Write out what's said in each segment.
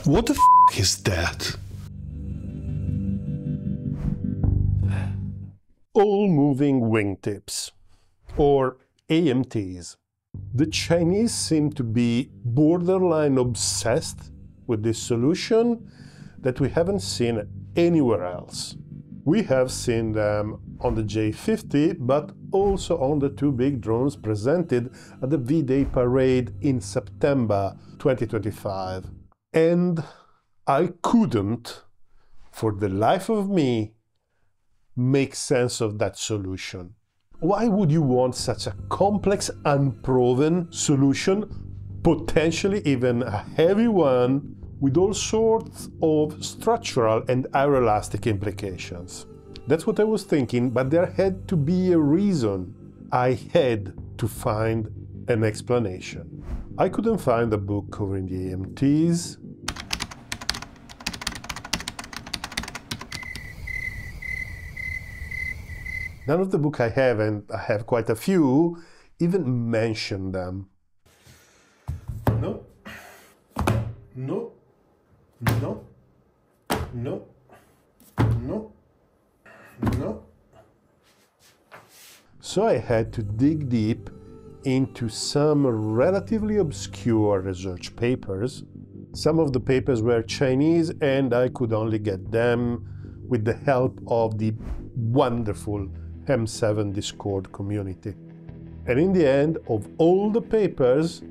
What the f is that? All-moving wingtips, or AMTs. The Chinese seem to be borderline obsessed with this solution that we haven't seen anywhere else. We have seen them on the J-50, but also on the two big drones presented at the V-Day parade in September 2025. And I couldn't, for the life of me, make sense of that solution. Why would you want such a complex, unproven solution, potentially even a heavy one, with all sorts of structural and aeroelastic implications? That's what I was thinking, but there had to be a reason. I had to find an explanation. I couldn't find a book covering the AMTs. None of the books I have, and I have quite a few, even mention them. No, no, no, no, no, no. So I had to dig deep into some relatively obscure research papers. Some of the papers were Chinese, and I could only get them with the help of the wonderful M7 Discord community. And in the end, of all the papers,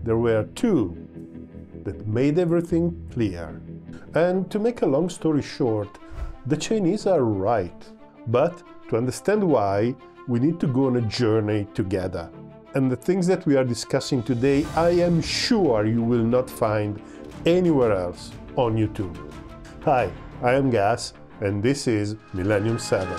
there were two that made everything clear. And to make a long story short, the Chinese are right. But to understand why, we need to go on a journey together. And the things that we are discussing today, I am sure you will not find anywhere else on YouTube. Hi, I am Gas, and this is Millennium 7.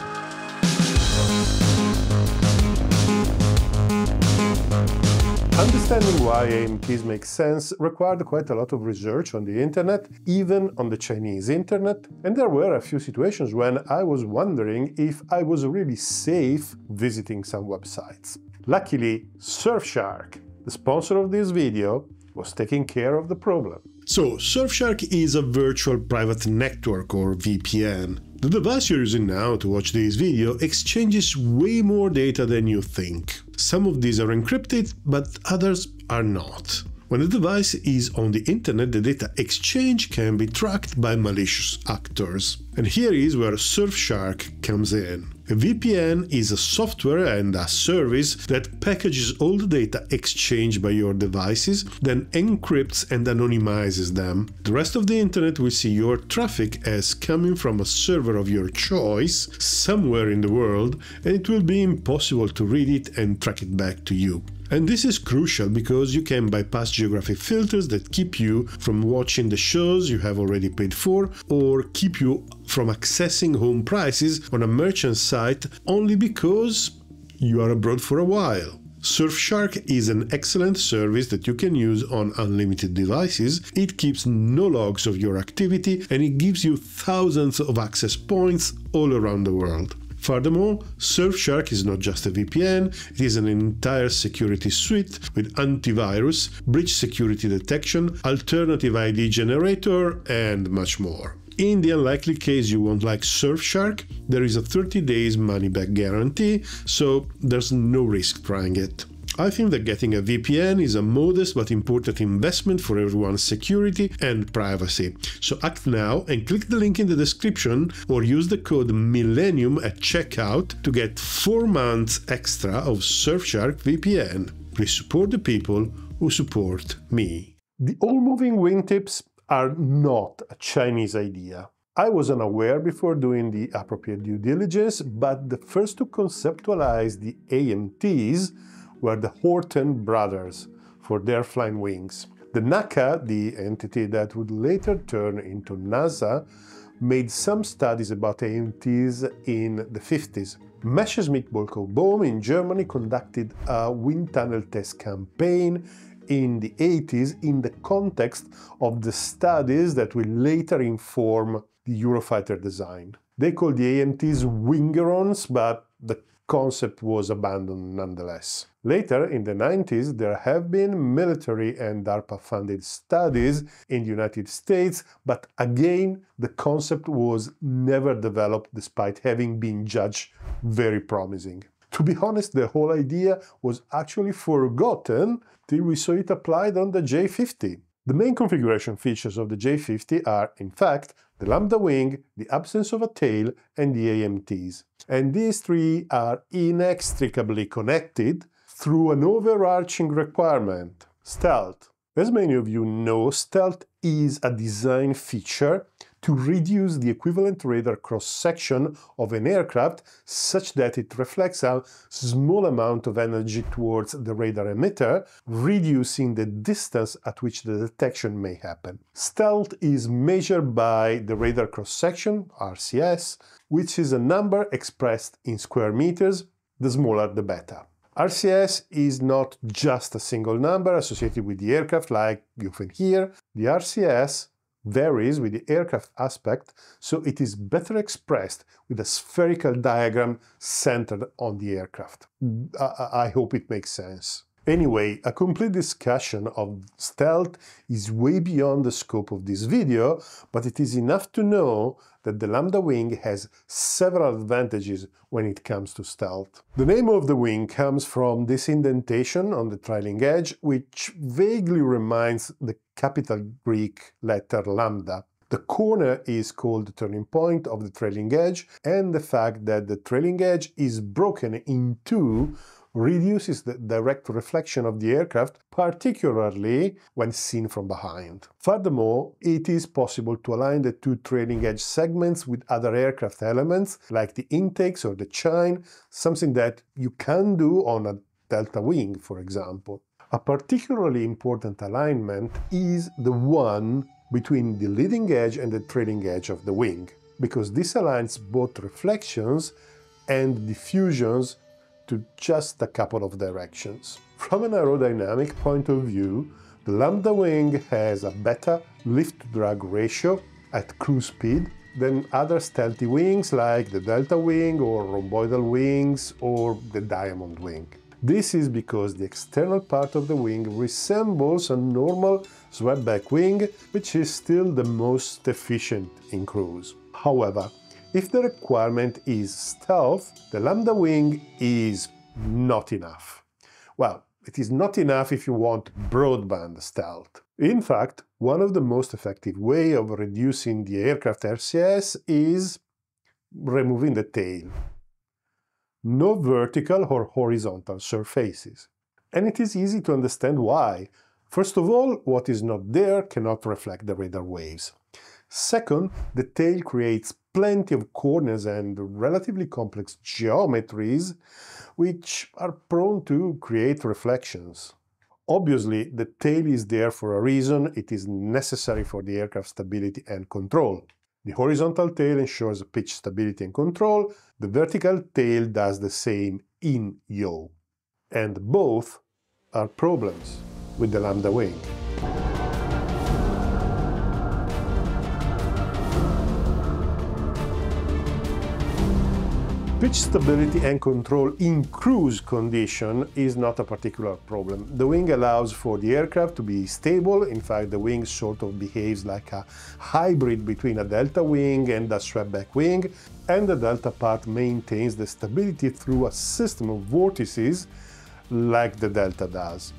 Understanding why AMTs make sense required quite a lot of research on the internet, even on the Chinese internet, and there were a few situations when I was wondering if I was really safe visiting some websites. Luckily, Surfshark, the sponsor of this video, was taking care of the problem. So, Surfshark is a virtual private network, or VPN. The device you're using now to watch this video exchanges way more data than you think. Some of these are encrypted, but others are not. When a device is on the internet, the data exchange can be tracked by malicious actors. And here is where Surfshark comes in. A VPN is a software and a service that packages all the data exchanged by your devices, then encrypts and anonymizes them. The rest of the internet will see your traffic as coming from a server of your choice somewhere in the world, and it will be impossible to read it and track it back to you. And this is crucial because you can bypass geographic filters that keep you from watching the shows you have already paid for, or keep you from accessing home prices on a merchant site only because you are abroad for a while. Surfshark is an excellent service that you can use on unlimited devices. It keeps no logs of your activity, and it gives you thousands of access points all around the world. Furthermore, Surfshark is not just a VPN, it is an entire security suite with antivirus, breach security detection, alternative ID generator, and much more. In the unlikely case you won't like Surfshark, there is a 30 days money-back guarantee, so there's no risk trying it. I think that getting a VPN is a modest but important investment for everyone's security and privacy. So act now and click the link in the description or use the code MILLENNIUM at checkout to get 4 months extra of Surfshark VPN. Please support the people who support me. The all-moving wingtips are not a Chinese idea. I was unaware before doing the appropriate due diligence, but the first to conceptualize the AMTs were the Horten brothers for their flying wings. The NACA, the entity that would later turn into NASA, made some studies about AMTs in the 50s. Messerschmitt-Bölkow-Bohm in Germany conducted a wind tunnel test campaign in the 80s in the context of the studies that will later inform the Eurofighter design. They called the AMTs wingerons, but the concept was abandoned nonetheless. Later, in the 90s, there have been military and DARPA-funded studies in the United States, but again, the concept was never developed despite having been judged very promising. To be honest, the whole idea was actually forgotten till we saw it applied on the J-50. The main configuration features of the J-50 are, in fact, the lambda wing, the absence of a tail, and the AMTs. And these three are inextricably connected through an overarching requirement: stealth. As many of you know, stealth is a design feature to reduce the equivalent radar cross-section of an aircraft such that it reflects a small amount of energy towards the radar emitter, reducing the distance at which the detection may happen. Stealth is measured by the radar cross-section, RCS, which is a number expressed in square meters, the smaller the better. RCS is not just a single number associated with the aircraft like you find here. The RCS varies with the aircraft aspect, so it is better expressed with a spherical diagram centered on the aircraft. I hope it makes sense. Anyway, a complete discussion of stealth is way beyond the scope of this video, but it is enough to know that the lambda wing has several advantages when it comes to stealth. The name of the wing comes from this indentation on the trailing edge, which vaguely reminds the capital Greek letter lambda. The corner is called the turning point of the trailing edge, and the fact that the trailing edge is broken in two reduces the direct reflection of the aircraft, particularly when seen from behind. Furthermore, it is possible to align the two trailing edge segments with other aircraft elements, like the intakes or the chine, something that you can do on a delta wing, for example. A particularly important alignment is the one between the leading edge and the trailing edge of the wing, because this aligns both reflections and diffusions to just a couple of directions. From an aerodynamic point of view, the lambda wing has a better lift-to-drag ratio at cruise speed than other stealthy wings like the delta wing or rhomboidal wings or the diamond wing. This is because the external part of the wing resembles a normal swept-back wing, which is still the most efficient in cruise. However, if the requirement is stealth, the lambda wing is not enough. Well, it is not enough if you want broadband stealth. In fact, one of the most effective ways of reducing the aircraft RCS is removing the tail. No vertical or horizontal surfaces. And it is easy to understand why. First of all, what is not there cannot reflect the radar waves. Second, the tail creates plenty of corners and relatively complex geometries which are prone to create reflections. Obviously, the tail is there for a reason. It is necessary for the aircraft stability and control. The horizontal tail ensures pitch stability and control. The vertical tail does the same in yaw. And both are problems with the lambda wing. Pitch stability and control in cruise condition is not a particular problem. The wing allows for the aircraft to be stable. In fact, the wing sort of behaves like a hybrid between a delta wing and a swept-back wing, and the delta part maintains the stability through a system of vortices like the delta does.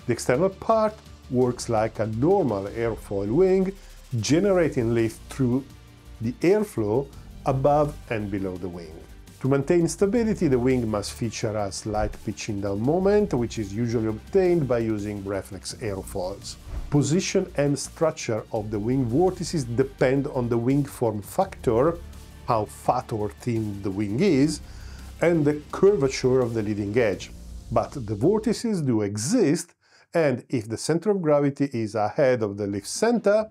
The external part works like a normal airfoil wing, generating lift through the airflow above and below the wing. To maintain stability, the wing must feature a slight pitching down moment, which is usually obtained by using reflex airfoils. Position and structure of the wing vortices depend on the wing form factor, how fat or thin the wing is, and the curvature of the leading edge. But the vortices do exist, and if the center of gravity is ahead of the lift center,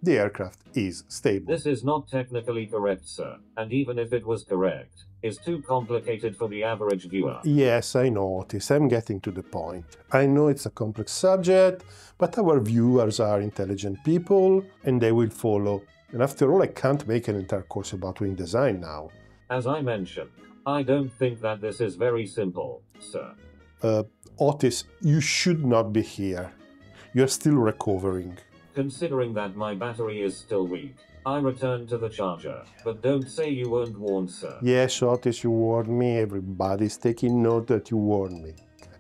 the aircraft is stable. This is not technically correct, sir, and even if it was correct, is too complicated for the average viewer. Yes, I notice. I'm getting to the point. I know it's a complex subject, but our viewers are intelligent people, and they will follow. And after all, I can't make an entire course about wing design now. As I mentioned, I don't think that this is very simple, sir. Otis, you should not be here. You're still recovering. Considering that my battery is still weak, I returned to the charger. But don't say you weren't warned, sir. Yes, Otis, you warned me. Everybody's taking note that you warned me.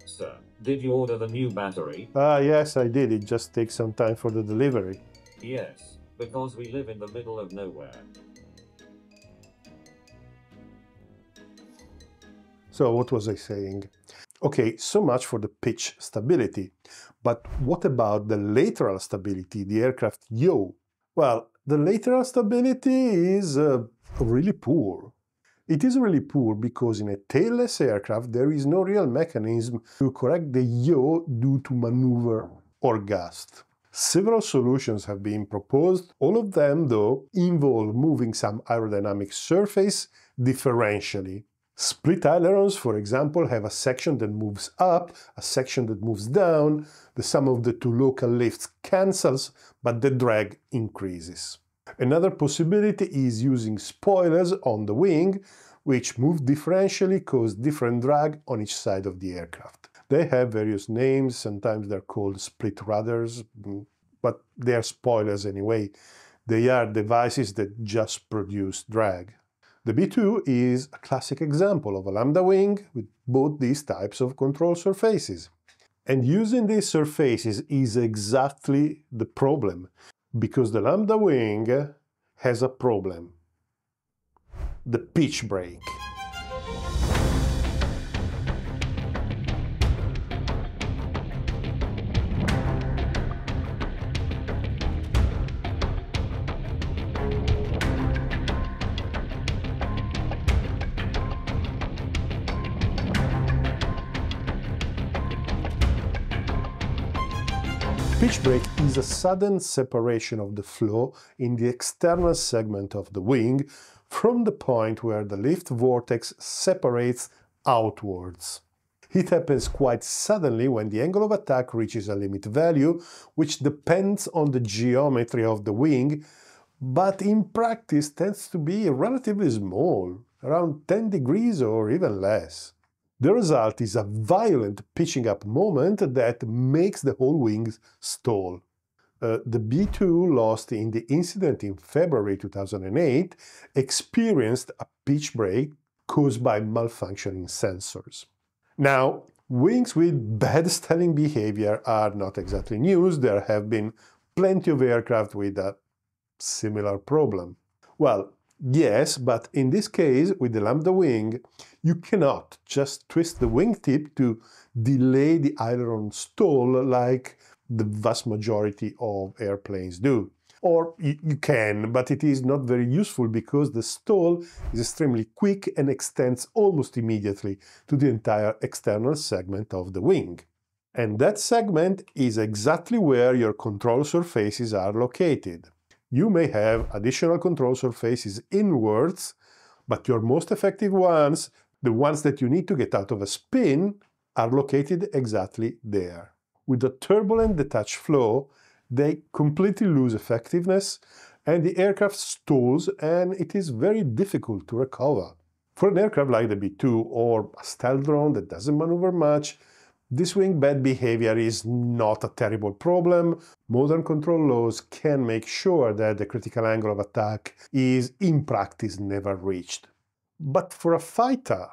Sir, did you order the new battery? Yes, I did. It just takes some time for the delivery. Yes, because we live in the middle of nowhere. So what was I saying? Okay, so much for the pitch stability. But what about the lateral stability, the aircraft yaw? Well, the lateral stability is really poor. It is really poor because in a tailless aircraft there is no real mechanism to correct the yaw due to maneuver or gust. Several solutions have been proposed. All of them, though, involve moving some aerodynamic surface differentially. Split ailerons, for example, have a section that moves up, a section that moves down. The sum of the two local lifts cancels, but the drag increases. Another possibility is using spoilers on the wing, which move differentially, cause different drag on each side of the aircraft. They have various names, sometimes they're called split rudders, but they're spoilers anyway. They are devices that just produce drag. The B2 is a classic example of a lambda wing with both these types of control surfaces. And using these surfaces is exactly the problem, because the lambda wing has a problem: the pitch brake. Pitch brake is a sudden separation of the flow in the external segment of the wing from the point where the lift vortex separates outwards. It happens quite suddenly when the angle of attack reaches a limit value, which depends on the geometry of the wing, but in practice tends to be relatively small, around 10 degrees or even less. The result is a violent pitching up moment that makes the whole wing stall. The B2 lost in the incident in February 2008 experienced a pitch brake caused by malfunctioning sensors. Now, wings with bad stalling behavior are not exactly news. There have been plenty of aircraft with a similar problem. Well, yes, but in this case, with the lambda wing, you cannot just twist the wingtip to delay the aileron stall like the vast majority of airplanes do. Or you can, but it is not very useful because the stall is extremely quick and extends almost immediately to the entire external segment of the wing. And that segment is exactly where your control surfaces are located. You may have additional control surfaces inwards, but your most effective ones, the ones that you need to get out of a spin, are located exactly there. With a turbulent detached flow, they completely lose effectiveness and the aircraft stalls and it is very difficult to recover. For an aircraft like the B2 or a stealth drone that doesn't maneuver much, this wing bad behavior is not a terrible problem. Modern control laws can make sure that the critical angle of attack is, in practice, never reached. But for a fighter,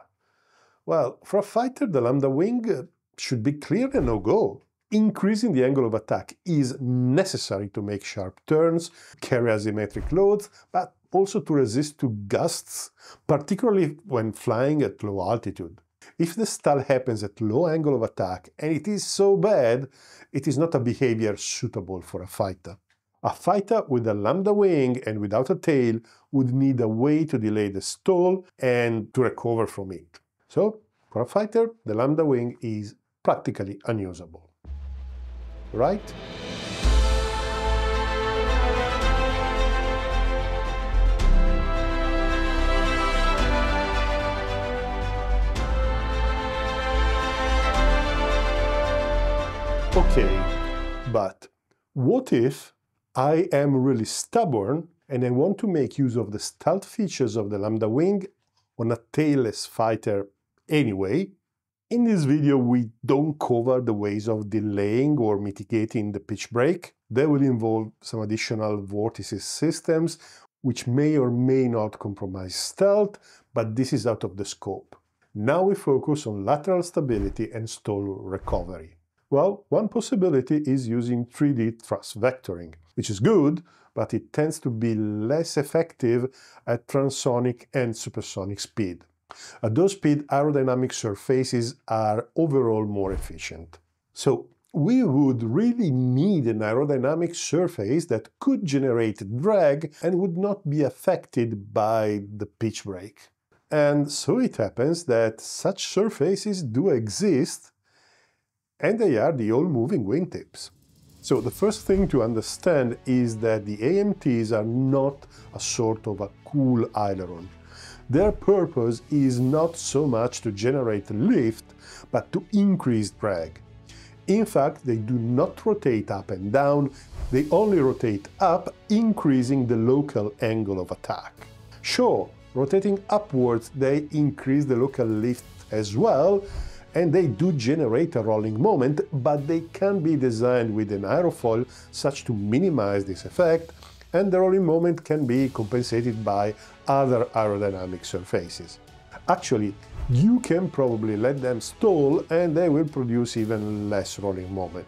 well, for a fighter, the lambda wing should be clearly a no-go. Increasing the angle of attack is necessary to make sharp turns, carry asymmetric loads, but also to resist to gusts, particularly when flying at low altitude. If the stall happens at low angle of attack, and it is so bad, it is not a behavior suitable for a fighter. A fighter with a lambda wing and without a tail would need a way to delay the stall and to recover from it. So, for a fighter, the lambda wing is practically unusable. Right? Okay, but what if I am really stubborn and I want to make use of the stealth features of the lambda wing on a tailless fighter anyway, In this video, we don't cover the ways of delaying or mitigating the pitch break. They will involve some additional vortices systems, which may or may not compromise stealth, but this is out of the scope. Now we focus on lateral stability and stall recovery. Well, one possibility is using 3D thrust vectoring, which is good, but it tends to be less effective at transonic and supersonic speed. At those speeds, aerodynamic surfaces are overall more efficient. So we would really need an aerodynamic surface that could generate drag and would not be affected by the pitch break. And so it happens that such surfaces do exist, and they are the all-moving wingtips. So the first thing to understand is that the AMTs are not a sort of a cool aileron. Their purpose is not so much to generate lift, but to increase drag. In fact, they do not rotate up and down, they only rotate up, increasing the local angle of attack. Sure, rotating upwards, they increase the local lift as well, and they do generate a rolling moment, but they can be designed with an aerofoil such to minimize this effect, and the rolling moment can be compensated by other aerodynamic surfaces. Actually, you can probably let them stall and they will produce even less rolling moment.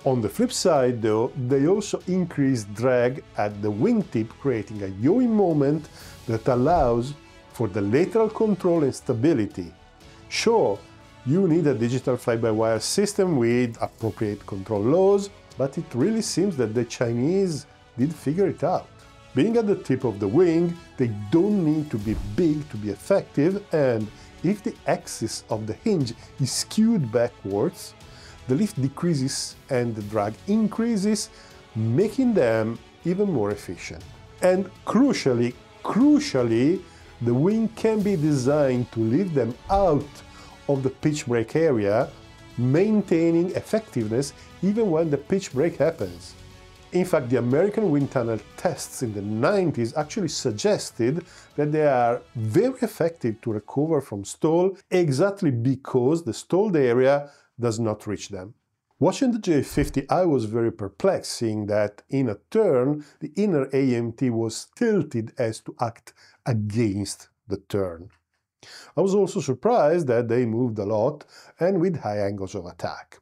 On the flip side though, they also increase drag at the wingtip, creating a yawing moment that allows for the lateral control and stability. Sure, you need a digital fly-by-wire system with appropriate control laws, but it really seems that the Chinese did figure it out. Being at the tip of the wing, they don't need to be big to be effective, and if the axis of the hinge is skewed backwards, the lift decreases and the drag increases, making them even more efficient. And crucially, the wing can be designed to lift them out of the pitch break area, maintaining effectiveness even when the pitch break happens. In fact, the American wind tunnel tests in the 90s actually suggested that they are very effective to recover from stall exactly because the stalled area does not reach them. Watching the J-50, I was very perplexed seeing that in a turn, the inner AMT was tilted as to act against the turn. I was also surprised that they moved a lot and with high angles of attack.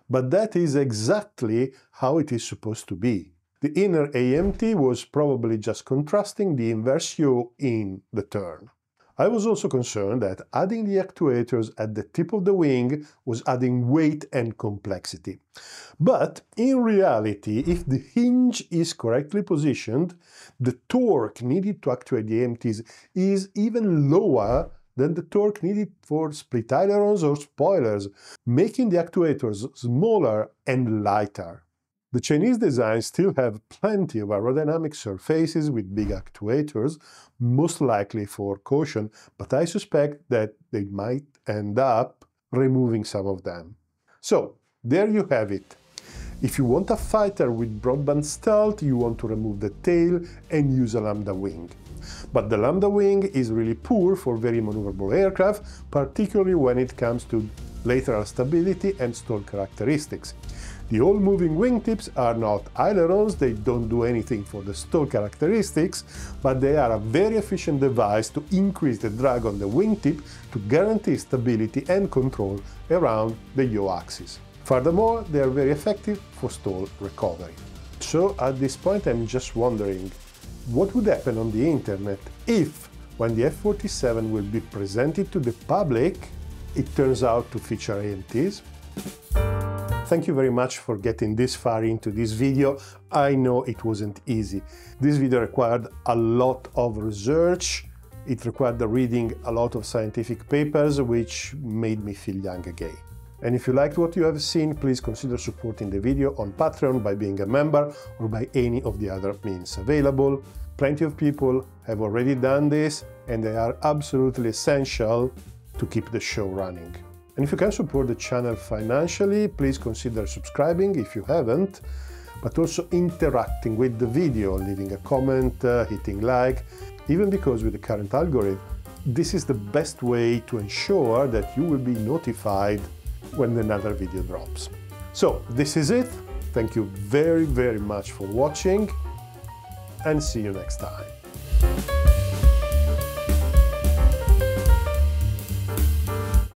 But that is exactly how it is supposed to be. The inner AMT was probably just contrasting the inverse yaw in the turn. I was also concerned that adding the actuators at the tip of the wing was adding weight and complexity. But in reality, if the hinge is correctly positioned, the torque needed to actuate the AMTs is even lower than the torque needed for split ailerons or spoilers, making the actuators smaller and lighter. The Chinese designs still have plenty of aerodynamic surfaces with big actuators, most likely for caution, but I suspect that they might end up removing some of them. So, there you have it. If you want a fighter with broadband stealth, you want to remove the tail and use a lambda wing. But the lambda wing is really poor for very maneuverable aircraft, particularly when it comes to lateral stability and stall characteristics. The all-moving wingtips are not ailerons, they don't do anything for the stall characteristics, but they are a very efficient device to increase the drag on the wingtip to guarantee stability and control around the yaw axis. Furthermore, they are very effective for stall recovery. So at this point I'm just wondering, what would happen on the internet if, when the F-47 will be presented to the public, it turns out to feature AMTs? Thank you very much for getting this far into this video. I know it wasn't easy. This video required a lot of research. It required reading a lot of scientific papers, which made me feel young again. And if you liked what you have seen, please consider supporting the video on Patreon by being a member or by any of the other means available. Plenty of people have already done this, and they are absolutely essential to keep the show running. And if you can support the channel financially, please consider subscribing if you haven't, but also interacting with the video, leaving a comment, hitting like, even because with the current algorithm, this is the best way to ensure that you will be notified when another video drops. So this is it. Thank you very, very much for watching, and see you next time.